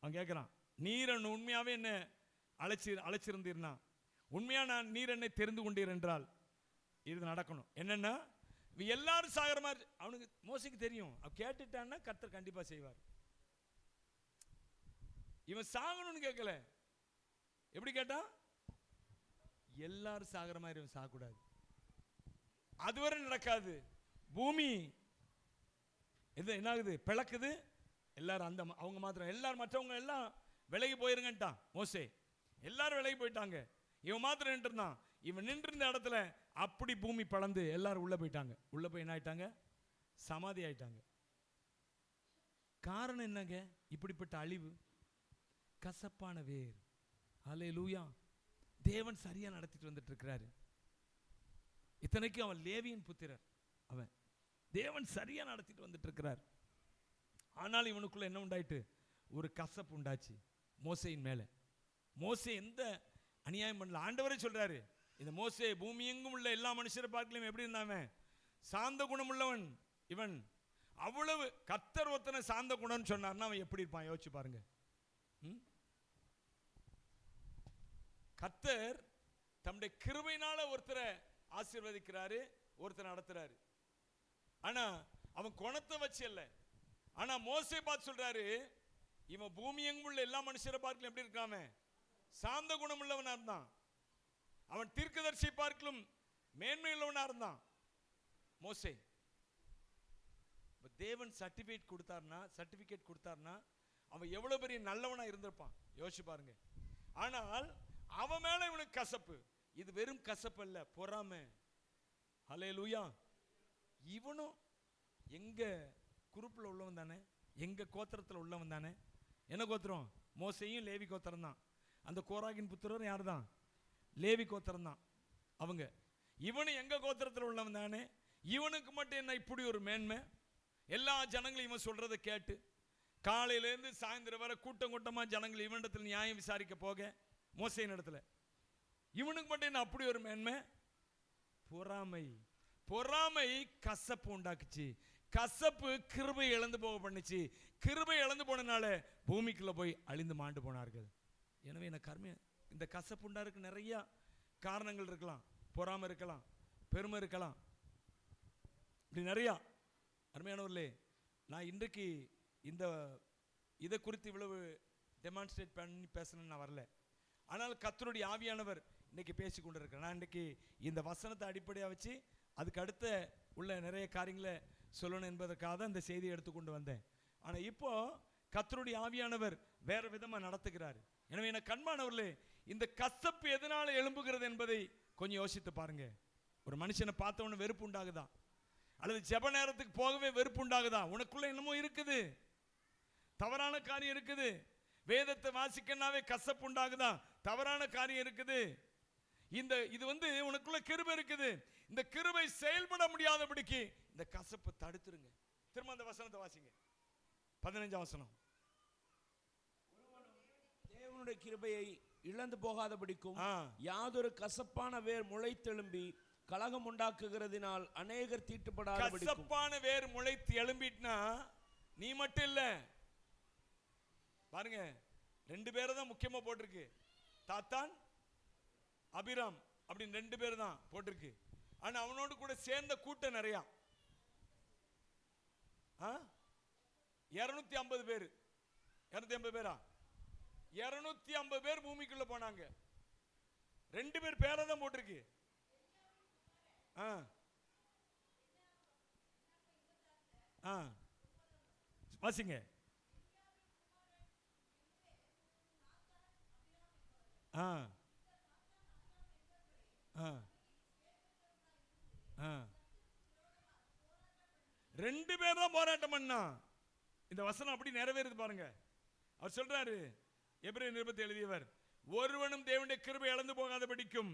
அவன் கேட்கிறான், நீர் உண்மையாவே என்ன அழைச்சிருந்தீர்னா, உண்மையா நீர் என்னை தெரிந்து கொண்டீர் என்றால் இது நடக்கணும். என்னன்னா எல்லாரும் சாகிற மாதிரி அவனுக்கு மோசைக்கு தெரியும். அவன் கேட்டுட்டான்னா கர்த்தர் கண்டிப்பா செய்வார். இவன் சாகணும்னு கேட்கல. எப்படி கேட்டான்? எல்லாரும் சாகிற மாதிரி இவன் சாகக்கூடாது. அதுவரை நடக்காது. பூமி என்ன ஆகுது? பிளக்குது. எல்லாரும் அந்த அவங்க மாத்திரம் எல்லாரும் மற்றவங்க எல்லாம் விலகி போயிருங்கட்டான் மோசே. எல்லாரும் விலகி போயிட்டாங்க. இவன் மாத்திரம் நின்று இருந்தான். இவன் நின்று இருந்த இடத்துல அப்படி பூமி பளந்து எல்லாரும் உள்ள போயிட்டாங்க. உள்ள போய் என்ன ஆயிட்டாங்க? சமாதி ஆயிட்டாங்க. காரணம் என்னங்க? இப்படிப்பட்ட அழிவு, கசப்பான வேர். ஹல்லேலூயா. தேவன் சரியா நடத்திட்டு வந்துட்டு இருக்கிறாரு. இத்தனைக்கும் அவன் லேவியின் புத்திரர். அவன் தேவன் சரியா நடத்திட்டு வந்துட்டு இருக்கிறார். ஆனால் இவனுக்குள்ள என்ன உண்டாயிட்டு? ஒரு கசப்பு உண்டாச்சு மோசையின் மேல. மோசே எந்த அநியாயம் பண்ணல. ஆண்டவரே சொல்றாரு, இந்த மோசே பூமி எங்கும் உள்ள எல்லா மனுஷரை பார்க்கலையும் எப்படி இருந்தாவன்? சாந்த குணம் உள்ளவன் இவன். அவ்வளவு கர்த்தர் ஒருத்தனை சாந்த குணம்னு சொன்னார்னா அவன் எப்படி இருப்பான்? யோசிச்சு பாருங்க. கர்த்தர் தம்முடைய கிருபையினால ஒருத்தரை ஆசீர்வதிக்கிறாரு, ஒருத்தரை நடத்துறாரு. ஆனா அவன் குணத்தை வச்சு இல்ல. ஆனா மோசே பார்த்து சொல்றாரு, இவன் பூமி எங்கும் உள்ள எல்லா மனுஷரை பார்க்கலும் எப்படி இருக்காம? சாந்த குணம் உள்ளவனா இருந்தான். அவன் தீர்க்கதரிசி பார்க்கலும் மேன்மை உள்ளவனா இருந்தான் மோசே. தேவன் சர்டிபிகேட் கொடுத்தார்னா அவன் எவ்வளவு பெரிய நல்லவனா இருந்திருப்பான். யோசிச்சு பாருங்க. ஆனால் அவன் மேல இவனுக்கு கசப்பு. இது வெறும் கசப்பு அல்ல, பொறாமை. ஹல்லேலூயா. இவனும் எங்க குரூப்ல உள்ளவன் தானே, எங்க கோத்திரத்தில் உள்ளவன் தானே. என்ன கோத்திரம்? மோசையும் லேவி கோத்திரம் தான். அந்த கோராகின் புத்திரரும் யார் தான்? லேவி கோத்திரம் தான் அவங்க. இவனும் எங்க கோத்திரத்தில் உள்ளவன் தானே. இவனுக்கு மட்டும் என்ன இப்படி ஒரு மேன்மை? எல்லா ஜனங்களும் இவன் சொல்றதை கேட்டு காலையிலேருந்து சாயந்தரம் வரை கூட்டம் கூட்டமா ஜனங்கள் இவனிடத்தில் நியாயம் விசாரிக்க போக மோசையின் இடத்துல இவனுக்கு மட்டும் என்ன அப்படி ஒரு மேன்மை? பொறாமை. பொறாமை கசப்பு உண்டாக்குச்சு. கசப்பு கிருபை இழந்து போக பண்ணுச்சு. கிருபை இழந்து போனனால பூமிக்குள்ள போய் அழிந்து மாண்டு போனார்கள். எனவே இந்த கசப்பு உண்டாருக்கு நிறைய காரணங்கள் இருக்கலாம். பொறாமை இருக்கலாம், பெருமை இருக்கலாம், இப்படி நிறைய. அருமையானவர்களே, நான் இன்றைக்கு இந்த இதை குறித்து இவ்வளவு டெமான்ஸ்ட்ரேட் பண்ணி பேசணும்னு நான் வரல. ஆனால் கர்த்தருடைய ஆவியானவர் இன்னைக்கு பேசி கொண்டிருக்கிறேன். நான் இன்றைக்கு இந்த வசனத்தை அடிப்படையாக வச்சு அதுக்கு அடுத்த உள்ள நிறைய காரியங்களை சொல்லணும் என்பதற்காக தான் இந்த செய்தியை எடுத்துக்கொண்டு வந்தேன். ஆனால் இப்போ கர்த்தருடைய ஆவியானவர் வேற விதமாக நடத்துகிறார். எனவே எனக்கு கண்பானவர்களே, இந்த கசப்பு எதனால எழும்புகிறது என்பதை கொஞ்சம் யோசித்து பாருங்க. ஒரு மனுஷனை பார்த்தவொன்னு வெறுப்பு உண்டாகுதா, அல்லது ஜெப நேரத்துக்கு போகவே வெறுப்பு உண்டாகுதா? உனக்குள்ள என்னமோ இருக்குது, தவறான காரியம் இருக்குது. வேதத்தை வாசிக்கனாவே கசப்பு உண்டாகுதா, தவறான காரியம் இருக்குது. இது உனக்குள்ள கிருபை இருக்குது. இந்த கிருபை செயல்பட முடியாதபடிக்கு இந்த கசப்பு தடுத்துருங்க. திரும்ப அந்த வசனத்தை வாசிங்க, 15ஆம் வசனம். தேவனுடைய கிருபையை இழந்து போகாதபடிக்கும் யாதொரு கசப்பான வேர் முளைத்தெழும்பி கலகம் உண்டாக்குகிறதினால் அநேகர் தீட்டுப்படாதபடிக்கும். கசப்பான வேர் முளைத்து எழும்பிட்டுனா நீ மட்டும் இல்ல பாருங்க, 2 பேரை தான் முக்கியமா போட்டிருக்கு. தாத்தான் அபிராம் அப்படின்னு 2 பேர் தான் போட்டிருக்கு. ஆனா அவனோடு கூட சேர்ந்த கூட்டம் நிறைய, 250 பேர். 250 பேரா? 250 பேர் பூமிக்குள்ள போனாங்க. 2 பேர் பேரை தான் போட்டிருக்கு. வாசிங்க. ரெண்டு பேர் தான் போராட்டம் பண்ணா. இந்த வசனம் அப்படி நிறைவேறுது பாருங்க. அவர் சொல்றாரு, எபிரேயர் நிருபத்தை எழுதியவர், ஒருவனும் தேவனுடைய கிருபை இழந்து போகாதபடிக்கும்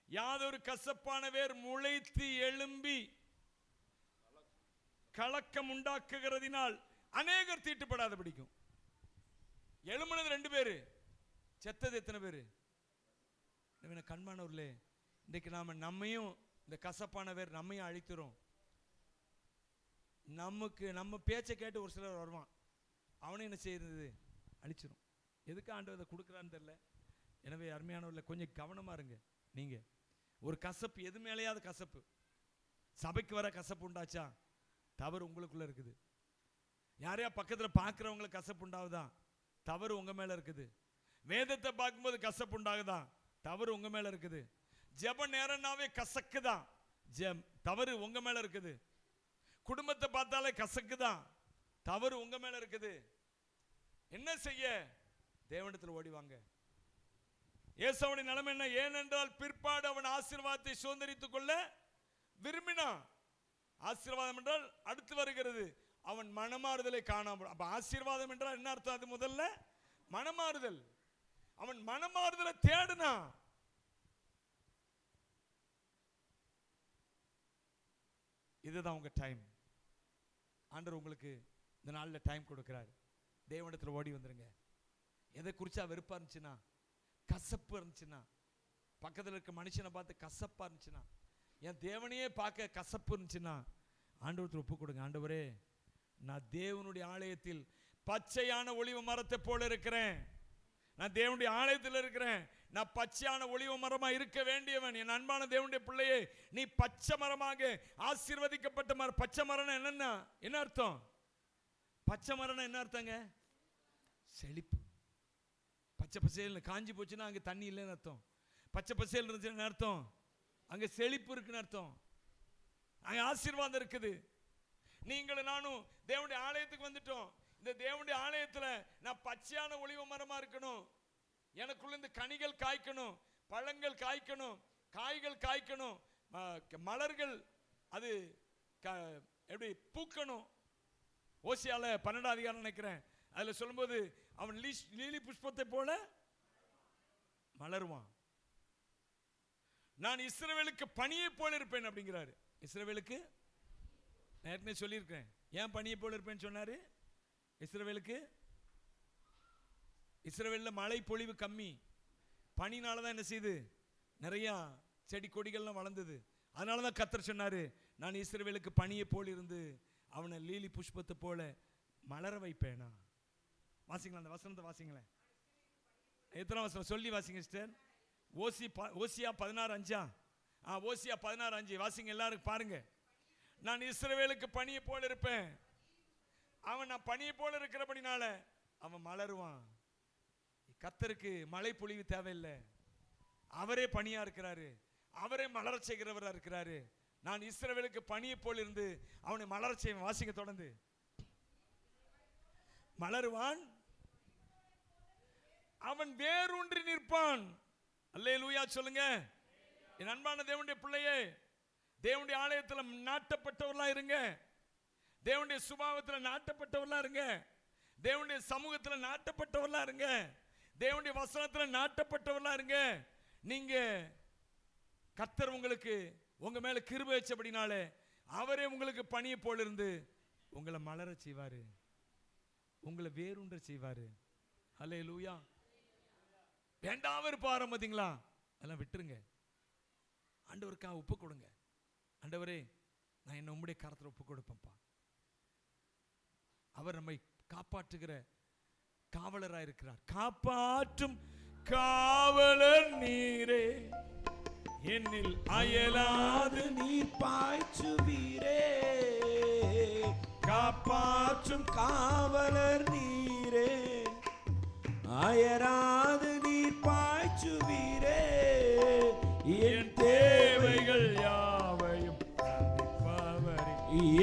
யாதொரு கசப்பான வேர் முளைத்து எழும்பி கலக்கம் உண்டாக்குகிறதினால் அநேகர் தீட்டுப்படாத பிடிக்கும். எழும்பினது 2 பேரு, செத்தது எத்தனை பேரு? கண்மானவர்களே, இன்றைக்கு நம்மையும் இந்த கசப்பான வேர் நம்மையும் அழித்துறோம். நம்ம பேச்சை கேட்டு ஒரு சிலர் வருவான், அவனை என்ன செய்யறது? அழிச்சிரும். எதுக்கு ஆண்டவர் அதை கொடுக்குறான்னு தெரியல. எனவே அருமையானவர்களே, கொஞ்சம் கவனமா இருங்க. நீங்க ஒரு கசப்பு எது மேலேயாவது கசப்பு, சபைக்கு வர கசப்பு உண்டாச்சா? தவறு உங்களுக்குள்ள இருக்குது. யாரையா பக்கத்தில் பார்க்குறவங்களை கசப்பு உண்டாகுதா? தவறு உங்க மேல இருக்குது. வேதத்தை பார்க்கும்போது கசப்பு உண்டாகுதா? தவறு உங்க மேல இருக்குது. ஜெப நேரம்னாவே கசக்குதான், தவறு உங்க மேல இருக்குது. குடும்பத்தை பார்த்தாலே கசக்குதான், தவறு உங்க மேல இருக்குது. என்ன செய்ய? தேவனிடத்தில் ஓடிவாங்க. ஏசாவுடைய நிலைமை என்ன? ஏனென்றால் பிற்பாடு அவன் ஆசீர்வாதத்தை சுதந்தரித்துக் கொள்ள விரும்பினான். ஆசீர்வாதம் என்றால் அடுத்து வருகிறது, அவன் மனமாறுதலை காணாமல். அப்ப ஆசீர்வாதம் என்றால் என்ன அர்த்தம்? அது முதல்ல மனமாறுதல். அவன் மனமாறுதலை தேடினான். இதுதான் உங்க டைம். ஆண்டவர் உங்களுக்கு இந்த நாளில் டைம் கொடுக்கிறார். தேவனிடத்தில் ஓடி வந்துருங்க. எதை குறிச்சா வெறுப்பா இருந்துச்சுன்னா, கசப்பு இருந்துச்சுன்னா, பக்கத்தில் இருக்க மனுஷனை பார்த்து கசப்பா இருந்துச்சுன்னா, என் தேவனையே பார்க்க கசப்பு இருந்துச்சுன்னா, ஆண்டவரத்தில் ஒப்பு கொடுங்க. ஆண்டவரே, நான் தேவனுடைய ஆலயத்தில் பச்சையான ஒலிவ மரத்தை போல இருக்கிறேன். நான் தேவனுடைய ஆலயத்தில் இருக்கிறேன். நான் பச்சையான ஒலிவ மரமா இருக்க வேண்டியவன். என் அன்பான தேவனுடைய பிள்ளையே, நீ பச்சை மரமாக ஆசீர்வதிக்கப்பட்ட மரம். பச்சை மரம் என்னன்னா என்ன அர்த்தம்? பச்சை மரம் என்ன அர்த்தங்க? செழிப்பு. பச்சை பசேல் காஞ்சி போச்சுன்னா அங்கே தண்ணி இல்லைன்னு அர்த்தம். பச்சை பசேல் இருந்துச்சுன்னு அர்த்தம் அங்க செழிப்பு இருக்குன்னு அர்த்தம். அங்க ஆசீர்வாதம் இருக்குது. நீங்களும் நானும் தேவனுடைய ஆலயத்துக்கு வந்துட்டோம். இந்த தேவனுடைய ஆலயத்தில் நான் பச்சையான ஒலிவ மரமா இருக்கணும். எனக்குள்ள இந்த கனிகள் காய்க்கணும், பழங்கள் காய்க்கணும், காய்கள் காய்க்கணும், மலர்கள் அது எப்படி பூக்கணும். ஓசியால 12ஆம் அதிகாரம் நினைக்கிறேன், அதுல சொல்லும்போது அவன் லீலி புஷ்பத்தை போல மலருவான். நான் இஸ்ரவேலுக்கு பனியை போல இருப்பேன் அப்படிங்கிறாரு. இஸ்ரவேலுக்கு நான் ஏற்கனவே சொல்லியிருக்கேன், ஏன் பனியை போல இருப்பேன்னு சொன்னாரு? இஸ்ரவேலில் மழை பொழிவு கம்மி, பனினால தான் என்ன செய்யுது? நிறைய செடி கொடிகள்லாம் வளர்ந்தது. அதனால தான் கர்த்தர் சொன்னாரு, நான் இஸ்ரவேலுக்கு பனியை போல் இருந்து அவனை லீலி புஷ்பத்தை போல மலர வைப்பேனா. வாசிங்களா அந்த வசனத்தை வாசிங்களேன். எத்தனை வசனம் சொல்லி வாசிங்க சிஸ்டர்? ஓசியா 16:5. ஓசியா 16:5 வாசிங்க எல்லாரும் பாருங்க. நான் இஸ்ரவேலுக்கு பனியை போல இருப்பேன். அவன் நான் பனியை போல இருக்கிறபடினால அவன் மலருவான். கர்த்தருக்கு மழை பொழிவு தேவையில்லை. அவரே பனியா இருக்கிறாரு, அவரே மலர செய்கிறவரா இருக்கிறாரு. நான் இஸ்ரவேலுக்கு பனியை போல் இருந்து அவனை மலர செய்வேன். வாசிங்க தொடர்ந்து. மலருவான், அவன் வேரூன்றி நிற்பான். அல்லேலூயா சொல்லுங்க. என் அன்பான தேவனுடைய பிள்ளையே, தேவனுடைய ஆலயத்தில் நாட்டப்பட்டவர்களா இருங்க. தேவனுடைய சுபாவத்தில் நாட்டப்பட்டவர்களா இருங்க. தேவனுடைய சமூகத்தில் நாட்டப்பட்டவர்களா இருங்க. தேவனுடைய வசனத்தில் நாட்டப்பட்டவர்களா இருங்க. நீங்க கர்த்தர் உங்களுக்கு உங்க மேல கிருபை வச்சபடினாலே அவரே உங்களுக்கு பனியை போல இருந்து உங்களை மலர செய்வாரு, உங்களை வேரூன்ற செய்வாரு. அல்லேலூயா. வேண்டாம இருப்பாரு பாத்தீங்களா, அதெல்லாம் விட்டுருங்க. ஆண்டவருக்காக ஒப்பு கொடுங்க. ஆண்டவரே, நான் என்ன உம்முடைய கரத்துல ஒப்பு கொடுப்பேன்ப்பா. அவர் நம்மை காப்பாற்றுகிற காவலராக இருக்கிறார். காப்பாற்றும் காவலர் நீரே, என்னில் அயலாது நீர் பாய்ச்சுவீரே. காப்பாற்றும் காவலர் நீரே, அயராது நீர் பாய்ச்சுவீரே. என் தேவைகள் யாவையும் சந்திப்பவரே,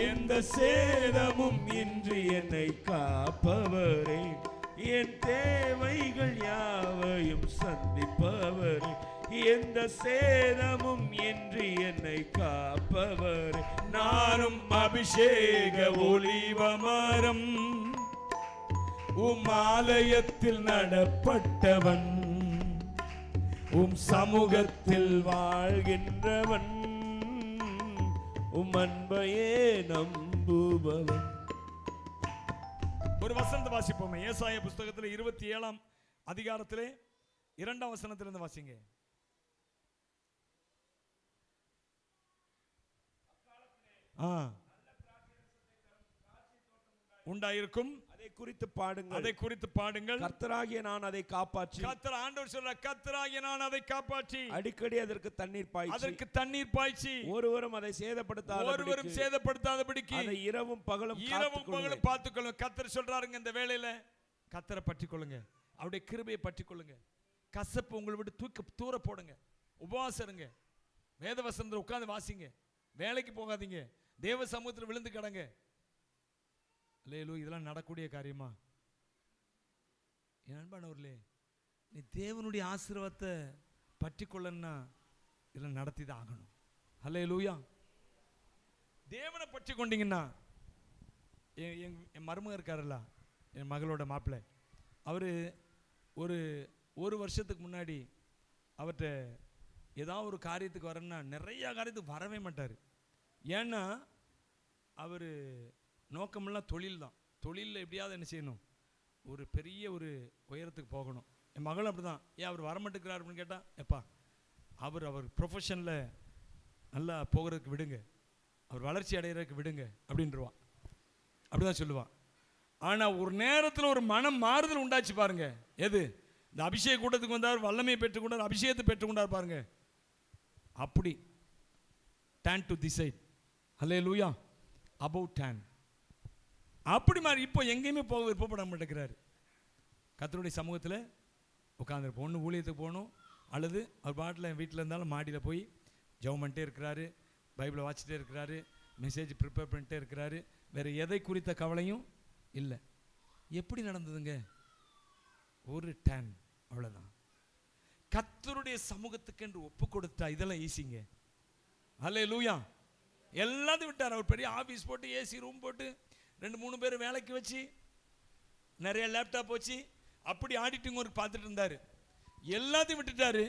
எந்த சேதமும் இன்றி என்னை காப்பவரே. என் தேவைகள் யாவையும் சந்திப்பவரே, எந்த சேதமும் இன்றி என்னை காப்பவரே. நானும் அபிஷேக ஒலிவ மரம், உம் ஆலயத்தில் நடப்பட்டவன், உம் சமூகத்தில் வாழ்கின்றவன், உம் அன்பையே நம்புபவன். ஒரு வசனத்தை வாசிப்போமே. ஏசாயா புஸ்தகத்தில் 27ஆம் அதிகாரத்திலே 2ஆம் வசனத்திலிருந்து வாசிங்க. உண்டாயிருக்கும், அதை குறித்து பாடுங்கள், அதை குறித்து பாடுங்கள். கர்த்தராகிய நான் அதை காப்பாற்றி, கர்த்தர் ஆண்டவர் சொல்றார், கர்த்தராகிய நான் அதை காப்பாற்றி அடிக்கடி அதற்கு தண்ணீர் பாய்ச்சி, அதற்கு தண்ணீர் பாய்ச்சி, ஒருவரும் அதை சேதப்படுத்தாதபடிக்கு அதை இரவும் பகலும் பார்த்துக்கொள்ளுங்க. கர்த்தர் சொல்றாருங்க, இந்த வேளையில கர்த்தரை பற்றிக் கொள்ளுங்க, அவருடைய கிருபையை பற்றிக் கொள்ளுங்க. கசப்பு உங்களை விட்டு தூர போடுங்க. உபவாசம் இருங்க, வேத வசனத்தில் உட்கார்ந்து வாசிங்க, வேலைக்கு போகாதீங்க, தேவ சமூகத்தில் விழுந்து கிடங்க. அல்லேலூயா. இதெல்லாம் நடக்கூடிய காரியமா? என் அன்பானவர்களே, நீ தேவனுடைய ஆசீர்வாதத்தை பற்றி கொள்ளன்னா இதெல்லாம் நடத்தி தான் ஆகணும். அல்லேலூயா. தேவனை பற்றி கொண்டீங்கன்னா, என் மருமகன் இருக்காருல்ல, என் மகளோட மாப்பிள்ளை, அவர் ஒரு வருஷத்துக்கு முன்னாடி அவர்கிட்ட ஏதாவது ஒரு காரியத்துக்கு வரேன்னா நிறையா காரியத்துக்கு வரவே மாட்டார். ஏன்னா அவர் நோக்கமெல்லாம் தொழில் தான். தொழிலில் எப்படியாவது என்ன செய்யணும், ஒரு பெரிய ஒரு உயரத்துக்கு போகணும். என் மகளும் அப்படி தான். ஏன் அவர் வரமாட்டேங்கிறார் அப்படின்னு கேட்டால், எப்பா அவர் ப்ரொஃபஷனில் நல்லா போகிறதுக்கு விடுங்க, அவர் வளர்ச்சி அடைகிறதுக்கு விடுங்க அப்படின்றவான். அப்படி தான் சொல்லுவான். ஆனால் ஒரு நேரத்தில் ஒரு மனம் மாறுதல் உண்டாச்சு பாருங்க. எது? இந்த அபிஷேக கூட்டத்துக்கு வந்தார், வல்லமையை பெற்றுக்கொண்டார், அபிஷேகத்தை பெற்றுக்கொண்டார் பாருங்க. அப்படி டேன் டு தி சைட். அல்லேலூயா. About turn. அப்படி மாதிரி இப்போ எங்கேயுமே போக விருப்பப்பட மாட்டேங்கிறாரு. கர்த்தருடைய சமூகத்தில் உட்காந்துருப்போம். ஒன்று ஊழியத்துக்கு போகணும், அல்லது அவர் பாட்டில் வீட்டில் இருந்தாலும் மாடியில் போய் ஜெபம் பண்ணிட்டே இருக்கிறாரு, பைபிளை வாசிட்டே இருக்கிறாரு, மெசேஜ் ப்ரிப்பேர் பண்ணிட்டே இருக்கிறாரு. வேறு எதை குறித்த கவலையும் இல்லை. எப்படி நடந்ததுங்க? ஒரு டேன், அவ்வளோதான். கர்த்தருடைய சமூகத்துக்கு என்று ஒப்பு கொடுத்தா இதெல்லாம் ஈஸிங்க. அல்லேலூயா. எல்லாத்தையும் விட்டார். அவர் பெரிய ஆஃபீஸ் போட்டு, ஏசி ரூம் போட்டு, 2-3 பேர் வேலைக்கு வச்சு, நிறைய லேப்டாப் வச்சு, அப்படி ஆடிட்டிங் ஒர்க் பார்த்துட்டு இருந்தார். எல்லாத்தையும் விட்டுட்டாரு.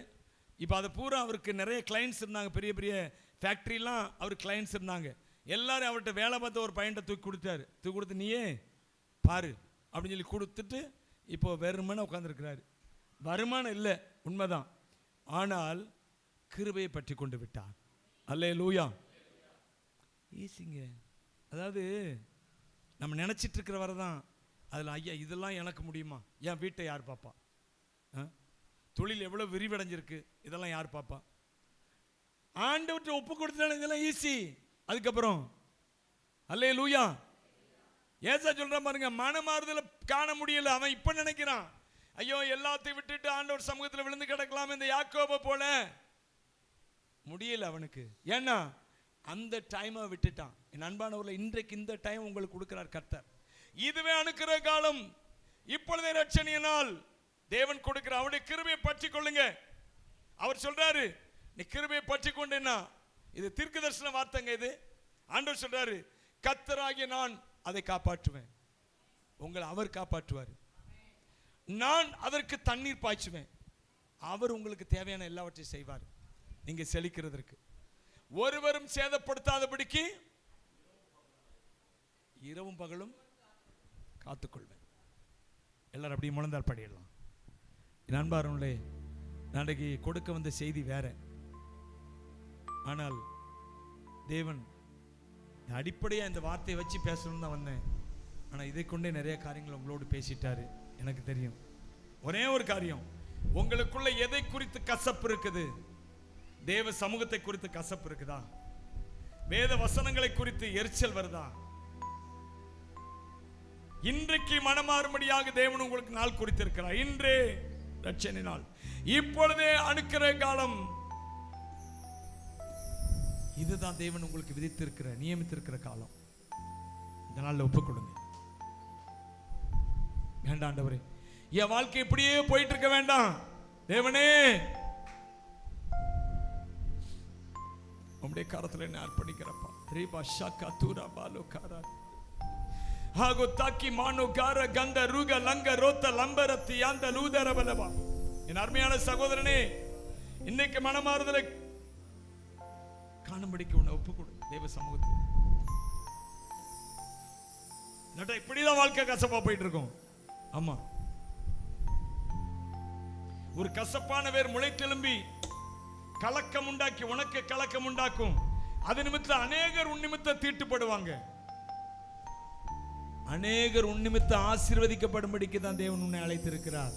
இப்போ அதை பூரா அவருக்கு நிறைய கிளைண்ட்ஸ் இருந்தாங்க, பெரிய பெரிய ஃபேக்ட்ரிலாம் அவர் கிளைண்ட்ஸ் இருந்தாங்க. எல்லாரும் அவர்கிட்ட வேலை பார்த்த ஒரு பையன்கிட்ட தூக்கி கொடுத்தாரு. தூக்கி கொடுத்து நீயே பாரு அப்படின்னு சொல்லி கொடுத்துட்டு இப்போ வெறுமனே உட்காந்துருக்கிறாரு. வருமானம் இல்லை, உண்மைதான். ஆனால் கிருபையை பற்றி கொண்டு விட்டார். அல்லேலூயா. ஈஸிங்க. அதாவது நம்ம நினச்சிட்டு இருக்கிற வரை தான் அதில், ஐயா இதெல்லாம் எனக்கு முடியுமா, என் வீட்டை யார் பார்ப்பா, தொழில் எவ்வளோ விரிவடைஞ்சிருக்கு, இதெல்லாம் யார் பார்ப்பா. ஆண்டவர்கிட்ட ஒப்பு கொடுத்தாலும் இதெல்லாம் ஈஸி. அதுக்கப்புறம் அல்லேலூயா. ஏசா சொல்ற பாருங்க, மனமாறுதல காண முடியல. அவன் இப்ப நினைக்கிறான், ஐயோ எல்லாத்தையும் விட்டுட்டு ஆண்டவர் சமூகத்தில் விழுந்து கிடக்கலாம் இந்த யாக்கோபை போல. முடியல அவனுக்கு. ஏன்னா அந்த டைமை விட்டுட்டான். என் அன்பானவர்களே, இன்றைக்கு இந்த டைம் உங்களுக்கு கொடுக்கிறார் கர்த்தர். இதுவே அனுக்கிற காலம், இப்பொழுதே ரட்சணிய நாள். தேவன் கொடுக்கிற அவருடைய கிருபையை பற்றி கொள்ளுங்க. அவர் சொல்றாரு, நீ கிருபையை பற்றி கொண்டேன்னா, இது தீர்க்கதரிசன வார்த்தைங்க. இது ஆண்டவர் சொல்றாரு, கர்த்தராகிய நான் அதை காப்பாற்றுவேன். உங்களை அவர் காப்பாற்றுவார். நான் அதற்கு தண்ணீர் பாய்ச்சுவேன். அவர் உங்களுக்கு தேவையான எல்லாவற்றையும் செய்வார். நீங்க செழிக்கிறதற்கு ஒருவரும் சேதப்படுத்தாதபடிக்கு இரவும் பகலும் காத்துக்கொள்வேன். எல்லாரும் அப்படி முழந்தால் படியலாம். என் அன்பார்களே, நாளைக்கு கொடுக்க வந்த செய்தி வேற. ஆனால் தேவன் அடிப்படையாக இந்த வார்த்தையை வச்சு பேசணும்னு தான் வந்தேன். ஆனால் இதை கொண்டே நிறைய காரியங்கள் உங்களோடு பேசிட்டாரு. எனக்கு தெரியும். ஒரே ஒரு காரியம், உங்களுக்குள்ள எதை குறித்து கசப்பு இருக்குது? தேவ சமூகத்தை குறித்து கசப்பு இருக்குதா? வேத வசனங்களை குறித்து எரிச்சல் வருதா? இன்றைக்கு மனமாறும்படியாக தேவன் உங்களுக்கு நாள் குறித்திருக்கிறார். இன்றே ரட்சணை நாள், இப்பொழுதே அனுக்கிற காலம். இதுதான் தேவன் உங்களுக்கு விதித்திருக்கிற நியமித்திருக்கிற காலம். இந்த நாள்ல ஒப்புக் கொடுங்க. வேண்டாம் ஆண்டவரே, என் வாழ்க்கை இப்படியே போயிட்டு இருக்க வேண்டாம். தேவனே, உம்முடைய கரத்துல என்ன அர்ப்பணிக்கிறப்பா. ரீபா ஷாக்கா தூரா பாலோ காரா ஹாகோ தாக்கி மானோ கார கந்த ரூக லங்க ரோத்த லம்பரத்தி அந்த லூதர பலவா. என் அருமையான சகோதரனே, இன்னைக்கு மனமாறுதலை காணும்படிக்கு உன்னை ஒப்புக் கொடு தேவ சமூகத்தில். இப்படிதான் வாழ்க்கை கசப்பா போயிட்டு இருக்கும். ஆமா, ஒரு கசப்பான வேர் முளைத்தெலும்பி கலக்கம் உண்டாக்கி உனக்கு கலக்கம் உண்டாக்கும். அது நிமித்தம் அநேகர் உன் நிமித்தம் தீட்டுப்படுவாங்க. அநேகர் உன் நிமித்தம் ஆசீர்வதிக்கப்படும்படிக்கு தான் தேவன் உன்னை அழைத்திருக்கிறார்.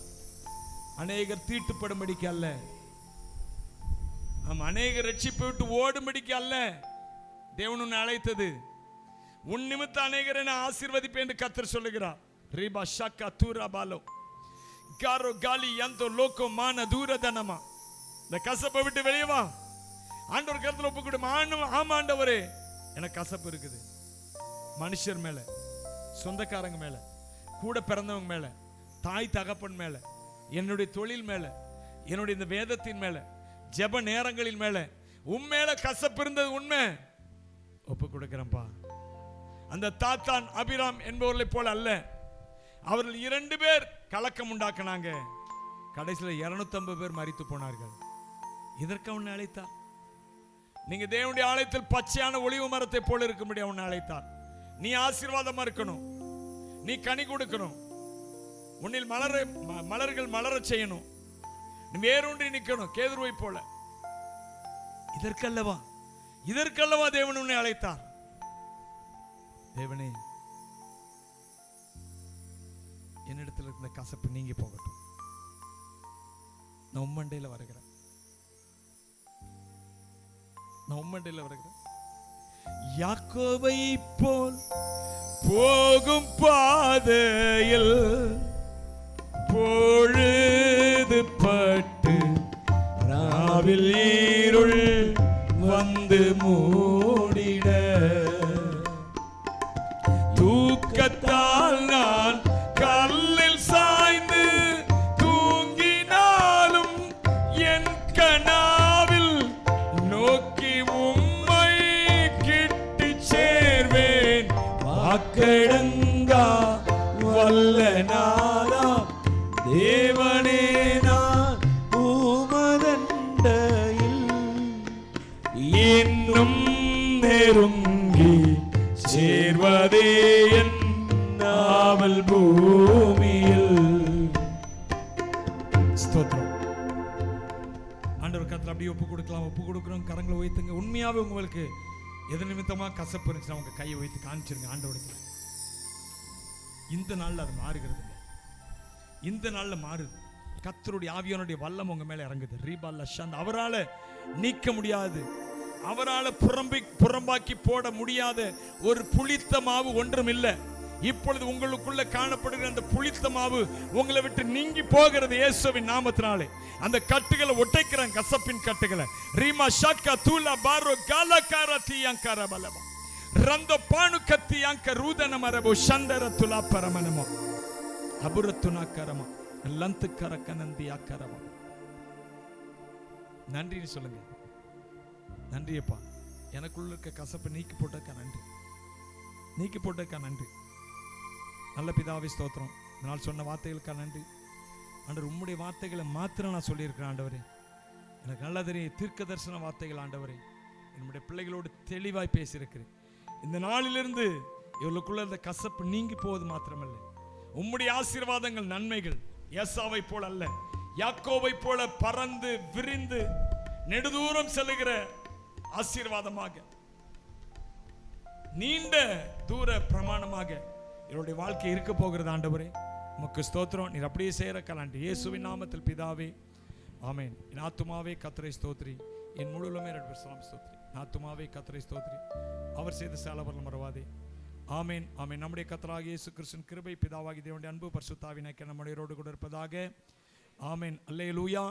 அநேகர் தீட்டுப்படும்படிக்கு அல்ல. அநேகர் ரட்சிப்பை விட்டு ஓடும்படிக்கு அல்ல தேவன் உன்னை அழைத்தது. உன் நிமித்தம் அநேகரை நான் ஆசீர்வதிப்பேன் என்று கர்த்தர் சொல்லுகிறார். ரீபா ஷாக்கா தூரா பாலோ காரோ காலி யந்தோ லோகோ மான தூரதனமா. இந்த கசப்பை விட்டு வெளியே வா. ஆண்டவர் கருத்துல ஒப்புக்கிடும். ஆமா ஆண்டவரே, எனக்கு கசப்பு இருக்குது. மனுஷர் மேல, சொந்தக்காரங்க மேல, கூட பிறந்தவங்க மேல, தாய் தகப்பன் மேல, என்னுடைய தொழில் மேல, என்னுடைய இந்த வேதத்தின் மேல, ஜெப நேரங்களின் மேல உண்மையில கசப்பு இருந்தது உண்மை. ஒப்பு கொடுக்கிறேன்ப்பா. அந்த தாத்தான் அபிராம் என்பவர்களை போல அல்ல. அவர்கள் 2 பேர் கலக்கம் உண்டாக்குனாங்க. கடைசியில் 250 பேர் மரித்து போனார்கள். இதற்கு அவனை அழைத்தார். நீங்க தேவனுடைய ஆலயத்தில் பச்சையான ஒளிவு மரத்தை போல இருக்கும்படி அவனை அழைத்தார். நீ ஆசீர்வாதமா இருக்கணும், நீ கனி கொடுக்கணும், உன்னில் மலர்கள் மலரச் செய்யணும், நீ வேரூன்றி நிற்கணும் கேதுருவை போல. இதற்கல்லவா தேவன் உன்னை அழைத்தார். தேவனே, என்னிடத்தில் இருந்த கசப்பு நீங்கி போகட்டும். நான் உம்மண்டையில் வருகிறேன். யாக்கோபை போல் போகும் பாதையில் பொழுது பட்டு ராவில் இருள் வந்து மூடிட, தூக்கத்தால் நான் கல்லில் சாய்ந்து தூங்கினாலும் என் கனாவில் நோக்கி உம்மை கிட்டி சேர்வேன். வாக்கெடுங்கா வல்ல நாதா தேவனே, நான் உமதண்டையில் இன்னும் நெருங்கி சேர்வதே என் நாவல் பூமியில். ஸ்தோத்திரம். ஆண்டவர் கருத்துல அப்படியே ஒப்பு கொடுக்கலாம். ஒப்பு கொடுக்கிறோம். கரங்களை உயர்த்துங்க. உண்மையாவே உங்களுக்கு எது நிமித்தமா கசப்பு இருந்துச்சுன்னா உங்க கையை வைத்து காமிச்சிருங்க ஆண்டவருக்கு. இந்த நாள்ல அது மாறுகிறது. இந்த நாள்ல மாறுது. கர்த்தருடைய ஆவியானுடைய வல்லம் உங்க மேல இறங்குது. ரீபால்ல ஷாந்த் அவரால நீக்க முடியாது. அவரால் புறம்பாக்கி போட முடியாத ஒரு புளித்த மாவு ஒன்றும் இல்லை. இப்பொழுது உங்களுக்குள்ள காணப்படுகிற அந்த புளித்த மாவு உங்களை விட்டு நீங்கி போகிறது இயேசுவின் நாமத்தினாலே. அந்த கட்டுகளை ஒட்டைக்கிறேன், கசப்பின் கட்டுகளை. ரீமா ஷாக்கா தூலா பாரோ காலகார தீயங்கார பலமா ரந்த பானு கத்தி அங்க ரூதன மரபோ சந்தர துலா பரமனமோ அபுரத்துனா கரமா லந்து கரக்கனந்தி அக்கரமா. நன்றின்னு சொல்லுங்க. நன்றியப்பா, எனக்குள்ள இருக்க கசப்பை நீக்கி போட்டக்கா நன்றி, நீக்கி போட்டக்கா நன்றி. நல்ல பிதாவே ஸ்தோத்திரம். இதனால் சொன்ன வார்த்தைகளுக்கா நன்றி ஆண்டவர். உம்முடைய வார்த்தைகளை மாத்திரம் நான் சொல்லியிருக்கிறேன் ஆண்டவரே. எனக்கு நல்ல தெரியும் தீர்க்க தரிசன வார்த்தைகள் ஆண்டவரே. என்னுடைய பிள்ளைகளோடு தெளிவாய் பேசியிருக்கிறேன். இந்த நாளிலிருந்து இவர்களுக்குள்ள இந்த கசப்பு நீங்கி போவது மாத்திரமல்ல, உம்முடைய ஆசீர்வாதங்கள் நன்மைகள் ஏசாவை போல அல்ல, யாக்கோவை போல பறந்து விரிந்து நெடுதூரம் செல்லுகிற ஆசீர்வாதமாக, நீண்ட தூர பிரமாணமாக என்னுடைய வாழ்க்கை இருக்க போகிறது ஆண்டவரே. உமக்கு ஸ்தோத்திரம். நீர் அப்படியே செய்கிற கலாண்டி இயேசுவின் நாமத்தில் பிதாவே, ஆமேன். என் ஆத்துமாவே கர்த்தரை ஸ்தோத்திரி, என் முழுவலுமே ஸ்தோத்திரி. ஆத்துமாவே கர்த்தரை ஸ்தோத்திரி, அவர் செய்த சேலவர்கள் மறவாதே. ஆமேன், ஆமேன். நம்முடைய கர்த்தராகிய இயேசு கிறிஸ்துவின் கிருபை, பிதாவாகிய தேவனுடைய அன்பு, பரிசுத்த ஆவியின் ஐக்கியம் நம்முடையரோடு கூட இருப்பதாக. ஆமேன். அல்லேலூயா.